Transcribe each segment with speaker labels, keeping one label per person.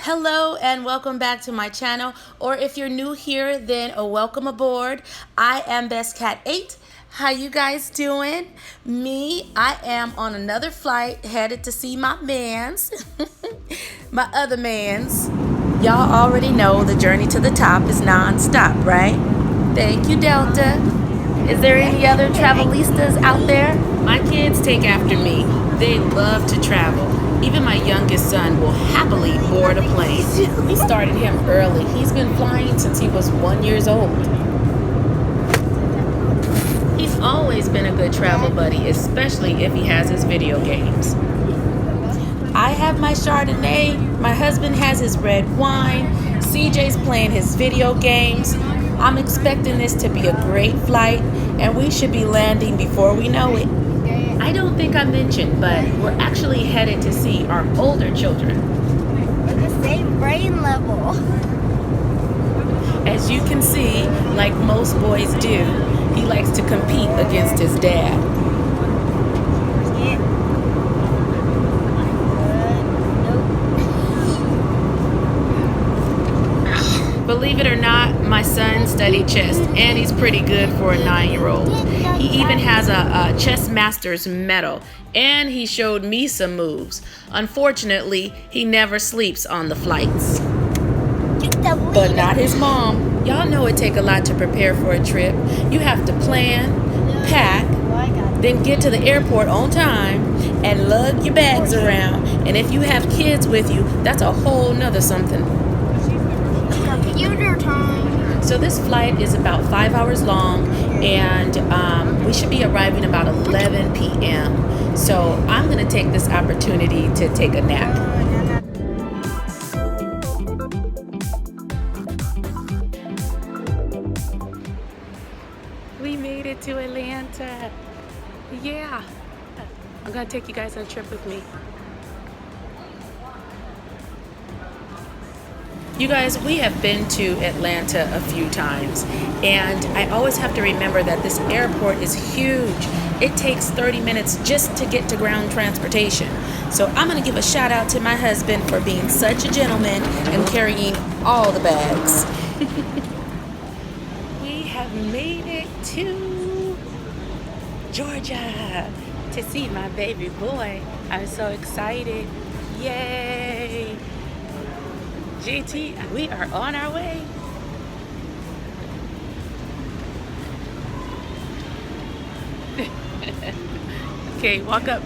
Speaker 1: Hello and welcome back to my channel, or if you're new here, then welcome aboard. I am Best Cat 8. How you guys doing? I am on another flight headed to see my mans, my other mans. Y'all already know the journey to the top is non-stop, right? Thank you, Delta. Is there any other travelistas out there? My kids take after me. They love to travel. Even my youngest son will happily board a plane. We started him early. He's been flying since he was 1 year old. He's always been a good travel buddy, especially if he has his video games. I have my Chardonnay, my husband has his red wine, CJ's playing his video games. I'm expecting this to be a great flight, and we should be landing before we know it. I don't think I mentioned, but we're actually headed to see our older children.
Speaker 2: With the same brain level.
Speaker 1: As you can see, like most boys do, he likes to compete against his dad. Believe it or not, my son studied chess, and he's pretty good for a 9-year-old. He even has a chess master's medal, and he showed me some moves. Unfortunately, he never sleeps on the flights. But not his mom. Y'all know it takes a lot to prepare for a trip. You have to plan, pack, then get to the airport on time, and lug your bags around. And if you have kids with you, that's a whole nother something. So this flight is about 5 hours long, and we should be arriving about 11 p.m. So I'm going to take this opportunity to take a nap. We made it to Atlanta. Yeah. I'm going to take you guys on a trip with me. You guys, we have been to Atlanta a few times, and I always have to remember that this airport is huge. It takes 30 minutes just to get to ground transportation. So I'm going to give a shout out to my husband for being such a gentleman and carrying all the bags. We have made it to Georgia to see my baby boy. I'm so excited. Yay! JT, we are on our way. Okay, walk up.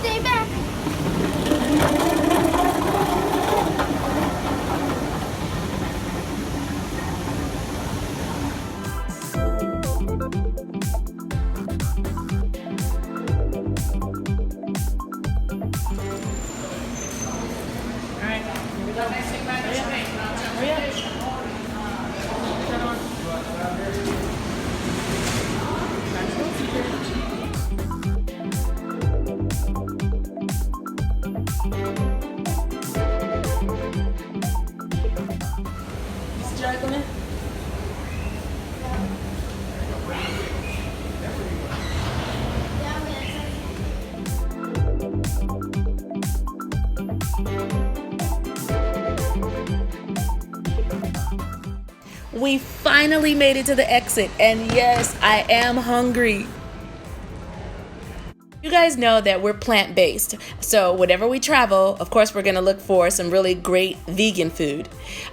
Speaker 2: Stay back.
Speaker 1: Struggling? We finally made it to the exit, and yes, I am hungry. You guys know that we're plant-based, so whenever we travel, of course, we're gonna look for some really great vegan food.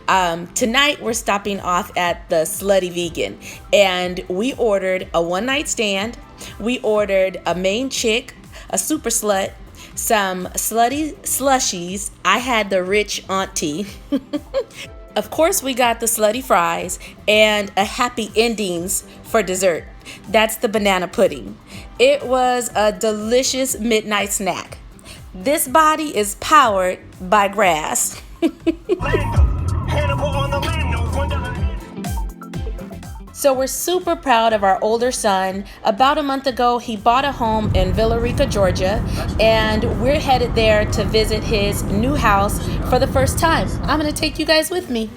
Speaker 1: Tonight, we're stopping off at the Slutty Vegan, and we ordered a one-night stand. We ordered a main chick, a super slut, some slutty slushies. I had the rich auntie. Of course, we got the slutty fries and a happy endings for dessert. That's the banana pudding. It was a delicious midnight snack. This body is powered by grass. So we're super proud of our older son. About a month ago, he bought a home in Villarica, Georgia, and we're headed there to visit his new house for the first time. I'm gonna take you guys with me.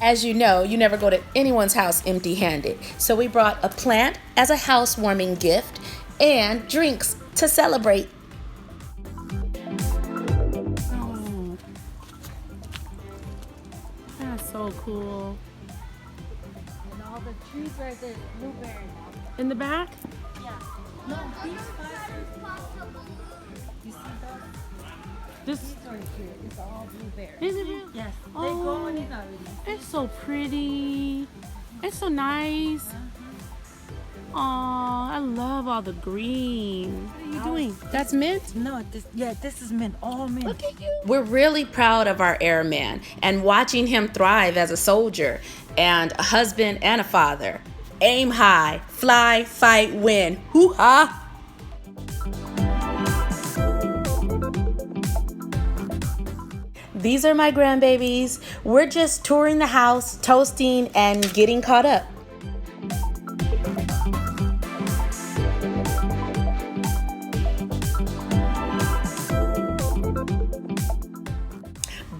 Speaker 1: As you know, you never go to anyone's house empty-handed. So we brought a plant as a housewarming gift and drinks to celebrate.
Speaker 3: Oh, that's so cool.
Speaker 2: And all the trees right there, blueberry.
Speaker 3: In the back?
Speaker 2: Yeah. No, these flowers. You see those?
Speaker 3: This
Speaker 2: These are here. It's all blueberry.
Speaker 3: is it real?
Speaker 2: Yes.
Speaker 3: Oh.
Speaker 2: They're going in already.
Speaker 3: It's so pretty. It's so nice. Aw, I love all the green. What are you doing? That's mint?
Speaker 2: No, this is mint. All mint.
Speaker 3: Look at you.
Speaker 1: We're really proud of our airman and watching him thrive as a soldier and a husband and a father. Aim high, fly, fight, win. Hoo-ha! These are my grandbabies. We're just touring the house, toasting, and getting caught up.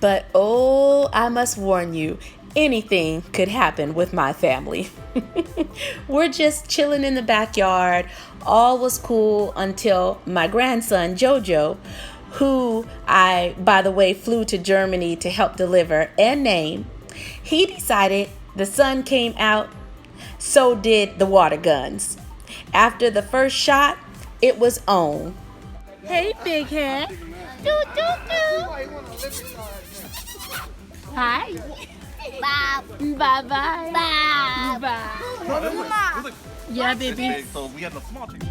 Speaker 1: But oh, I must warn you, anything could happen with my family. We're just chilling in the backyard. All was cool until my grandson, Jojo, who I, by the way, flew to Germany to help deliver and name, he decided the sun came out, so did the water guns. After the first shot, it was on.
Speaker 3: Hey, big head. Doo, doo, doo. Hi.
Speaker 2: Bob.
Speaker 3: Bye-bye.
Speaker 2: Bob.
Speaker 3: Bye. Yeah, baby.
Speaker 4: So we had no small chicken.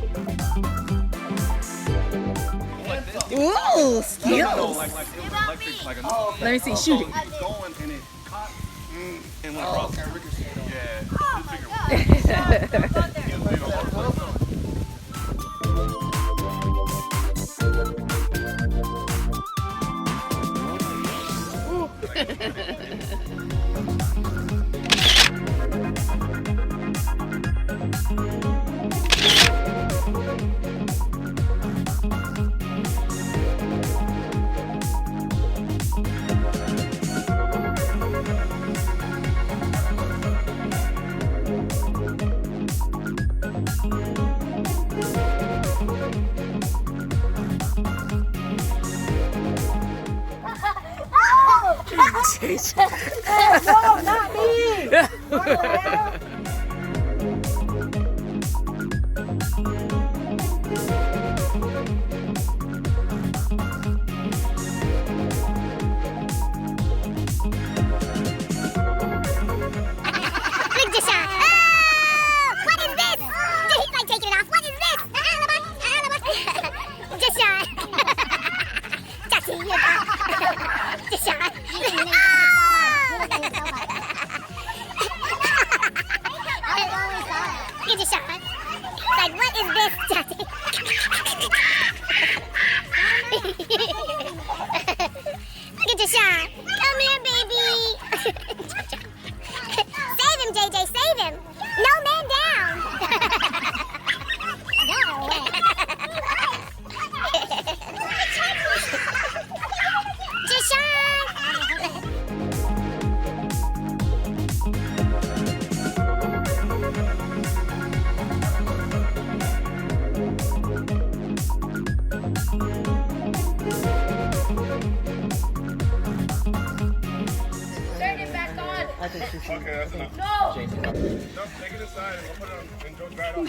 Speaker 3: Ooh, skills.
Speaker 4: No, like it was electric, like a
Speaker 3: Let me see, shoot it.
Speaker 4: It was going and it caught and went across. Yeah.
Speaker 2: No, not me. What the hell?
Speaker 5: Big dish shot. Oh! What is this? He's like taking it off. What is this? Dish shot. Jackie, you go. Dish shot. Look at your shot. Like, what is this, Jackie? Look at your shot. Come here, baby. Save him, JJ, save him. No man down. No way. Deshaun.
Speaker 4: Okay, that's enough. No! No, take it aside and we'll put it on and go dry it off.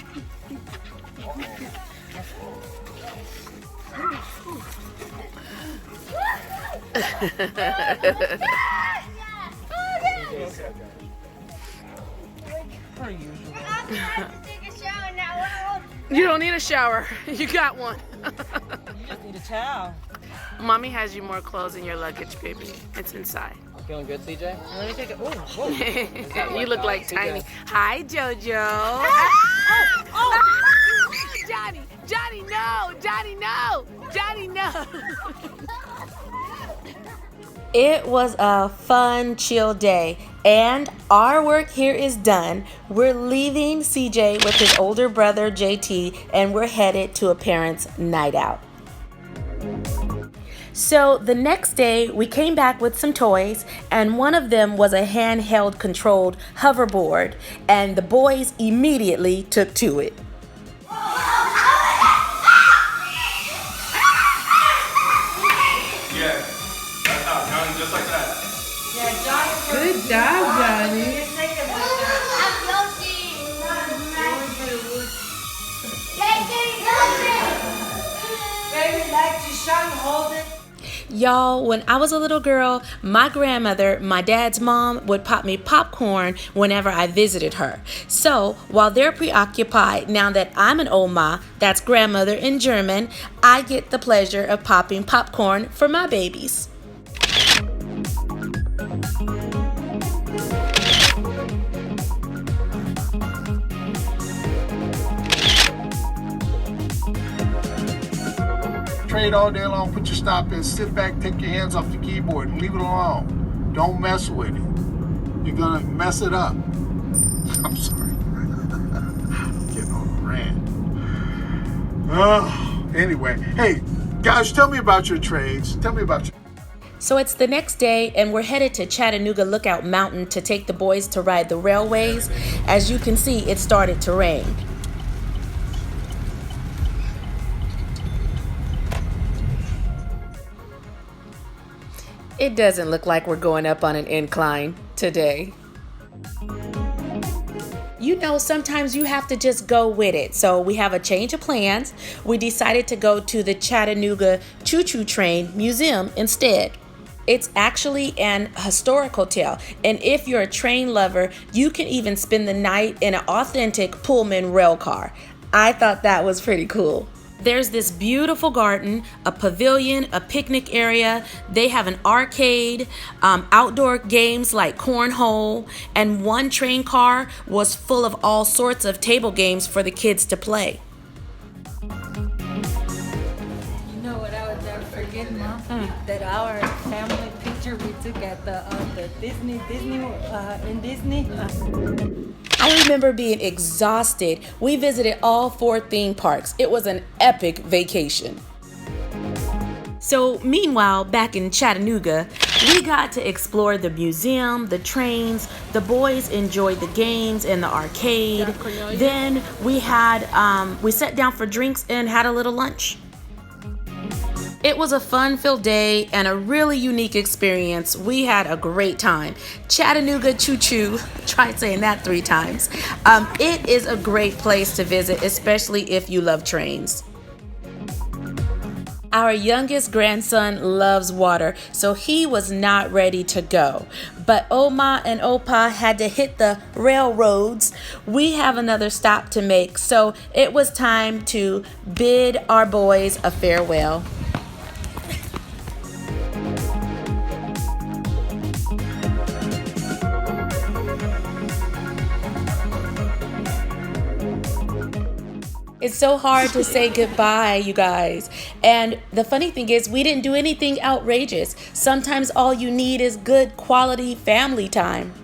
Speaker 3: You don't need a shower. You got one.
Speaker 6: You just need a towel.
Speaker 3: Mommy has you more clothes in your luggage, baby. It's inside.
Speaker 6: Feeling good, CJ? Let me take it. Oh, whoa.
Speaker 3: You look like Tiny. Hi, Jojo. Johnny, Johnny, no, Johnny, no, Johnny, no.
Speaker 1: It was a fun, chill day, and our work here is done. We're leaving CJ with his older brother, JT, and we're headed to a parents' night out. So the next day, we came back with some toys, and one of them was a handheld controlled hoverboard, and the boys immediately took to it.
Speaker 4: Yeah. That's how. Johnny, just like that.
Speaker 2: Good job, Johnny.
Speaker 1: Y'all, when I was a little girl, my grandmother, my dad's mom, would pop me popcorn whenever I visited her. So while they're preoccupied, now that I'm an Oma, that's grandmother in German, I get the pleasure of popping popcorn for my babies.
Speaker 7: Trade all day long, put your stop in, sit back, take your hands off the keyboard and leave it alone. Don't mess with it. You're gonna mess it up. I'm sorry. I'm getting on a rant. Anyway, hey, guys, tell me about your trades. Tell me about your...
Speaker 1: So it's the next day, and we're headed to Chattanooga Lookout Mountain to take the boys to ride the railways. As you can see, it started to rain. It doesn't look like we're going up on an incline today. You know, sometimes you have to just go with it. So we have a change of plans. We decided to go to the Chattanooga Choo Train Museum instead. It's actually an historic hotel, and if you're a train lover, you can even spend the night in an authentic Pullman rail car. I thought that was pretty cool. There's this beautiful garden, a pavilion, a picnic area. They have an arcade, outdoor games like cornhole, and one train car was full of all sorts of table games for the kids to play.
Speaker 2: You know what I would never forget, Mom? That our family picture we took at the Disney.
Speaker 1: I remember being exhausted. We visited all 4 theme parks. It was an epic vacation. So meanwhile, back in Chattanooga, we got to explore the museum, the trains. The boys enjoyed the games and the arcade. Then we sat down for drinks and had a little lunch. It was a fun-filled day and a really unique experience. We had a great time. Chattanooga Choo, try saying that 3 times. It is a great place to visit, especially if you love trains. Our youngest grandson loves water, so he was not ready to go. But Oma and Opa had to hit the railroads. We have another stop to make, so it was time to bid our boys a farewell. It's so hard to say goodbye, you guys. And the funny thing is, we didn't do anything outrageous. Sometimes all you need is good quality family time.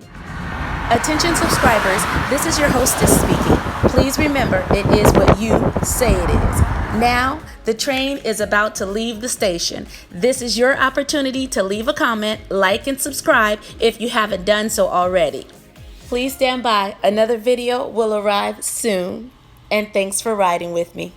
Speaker 1: Attention subscribers, this is your hostess speaking. Please remember, it is what you say it is. Now, the train is about to leave the station. This is your opportunity to leave a comment, like, and subscribe if you haven't done so already. Please stand by. Another video will arrive soon. And thanks for riding with me.